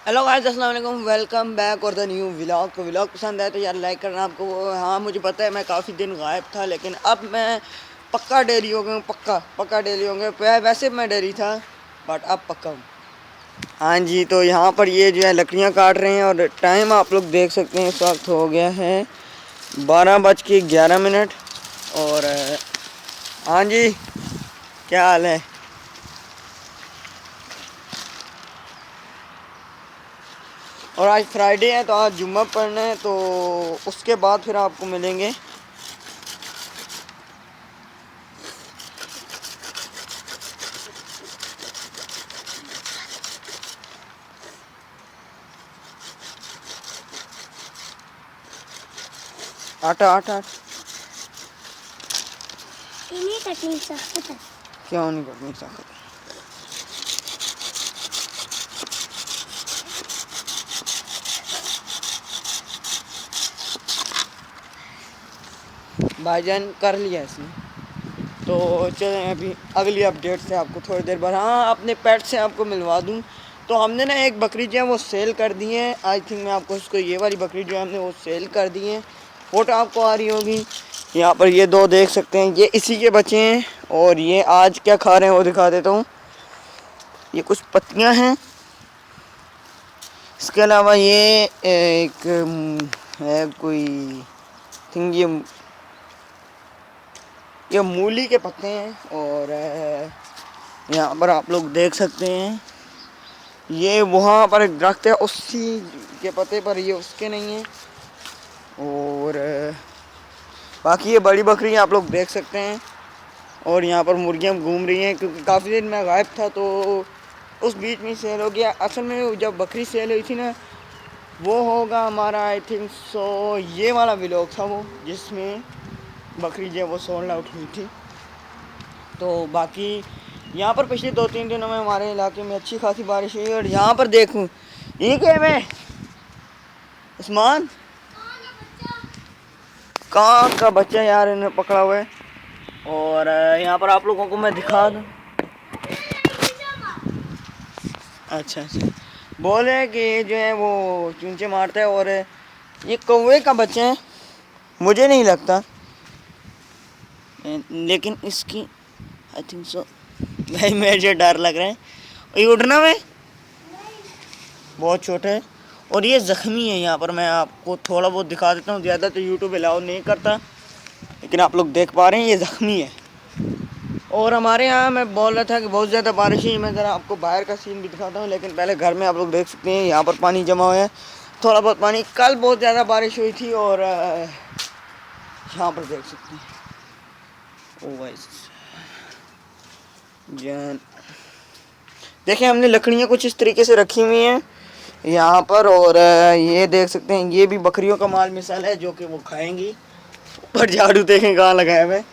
Hello guys, अस्सलाम वालेकुम। Welcome back और द न्यू व्लॉग। को व्लॉग पसंद है तो यार लाइक करना आपको। हाँ, मुझे पता है मैं काफ़ी दिन गायब था, लेकिन अब मैं पक्का डेली हो गया हूँ। पक्का डेली हो गया। वैसे मैं डेली था, बट अब पक्का हूँ। हाँ जी, तो यहाँ पर ये जो है लकड़ियाँ काट रहे हैं और टाइम आप लोग देख सकते हैं, इस वक्त हो गया है 12:11। और हाँ जी, क्या हाल है? और आज फ्राइडे है तो आज जुम्मा पढ़ना है, तो उसके बाद फिर आपको मिलेंगे। आटा आटा ini teknik sakit. क्यों नहीं करनी सकते? भाईजान कर लिया इसने। तो चलें अभी अगली अपडेट से आपको थोड़ी देर बाद। हाँ, अपने पेट से आपको मिलवा दूँ। तो हमने ना एक बकरी जो है वो सेल कर दी है। आई थिंक मैं आपको इसको, ये वाली बकरी जो है हमने वो सेल कर दी है। फ़ोटो आपको आ रही होगी। यहाँ पर ये दो देख सकते हैं, ये इसी के बच्चे हैं। और ये आज क्या खा रहे हैं वो दिखा देता हूँ। ये कुछ पत्तियाँ हैं। इसके अलावा ये एक है कोई थिंक, ये मूली के पत्ते हैं। और यहाँ पर आप लोग देख सकते हैं, ये वहाँ पर एक दरख्त है उसी के पत्ते पर, ये उसके नहीं है। और बाकी ये बड़ी बकरी आप लोग देख सकते हैं। और यहाँ पर मुर्गियाँ घूम रही हैं, क्योंकि काफ़ी दिन मैं गायब था तो उस बीच में सेल हो गया। असल में जब बकरी सेल हुई थी ना, वो होगा हमारा आई थिंक सो ये वाला व्लॉग था वो, जिसमें बकरी जो है वो सोल्ड आउट हुई थी। तो बाकी यहाँ पर पिछले 2-3 दिनों में हमारे इलाके में अच्छी खासी बारिश हुई। और यहाँ पर देखूँ, ये क्या है उस्मान, कहाँ का बच्चा यार इन्हें पकड़ा हुआ है। और यहाँ पर आप लोगों को मैं दिखा दूँ। अच्छा, बोले कि ये जो है वो चूंचे मारता है। और ये कौवे का बच्चा है, मुझे नहीं लगता, लेकिन इसकी आई थिंक सो भाई मुझे डर लग रहा है। ये उड़ना में बहुत छोटा है और ये ज़ख्मी है। यहाँ पर मैं आपको थोड़ा बहुत दिखा देता हूँ, ज़्यादा तो यूट्यूब अलाउ नहीं करता, लेकिन आप लोग देख पा रहे हैं ये ज़ख्मी है। और हमारे यहाँ मैं बोल रहा था कि बहुत ज़्यादा बारिश है। मैं ज़रा आपको बाहर का सीन भी दिखाता हूँ, लेकिन पहले घर में आप लोग देख सकते हैं यहाँ पर पानी जमा हुआ है, थोड़ा बहुत पानी। कल बहुत ज़्यादा बारिश हुई थी। और यहाँ पर देख सकते हैं, ओ भाई जान, देखें हमने लकड़ियाँ कुछ इस तरीके से रखी हुई हैं यहाँ पर। और ये देख सकते हैं, ये भी बकरियों का माल मिसाल है जो कि वो खाएंगी। ऊपर झाड़ू देखें कहाँ लगाया हुआ है।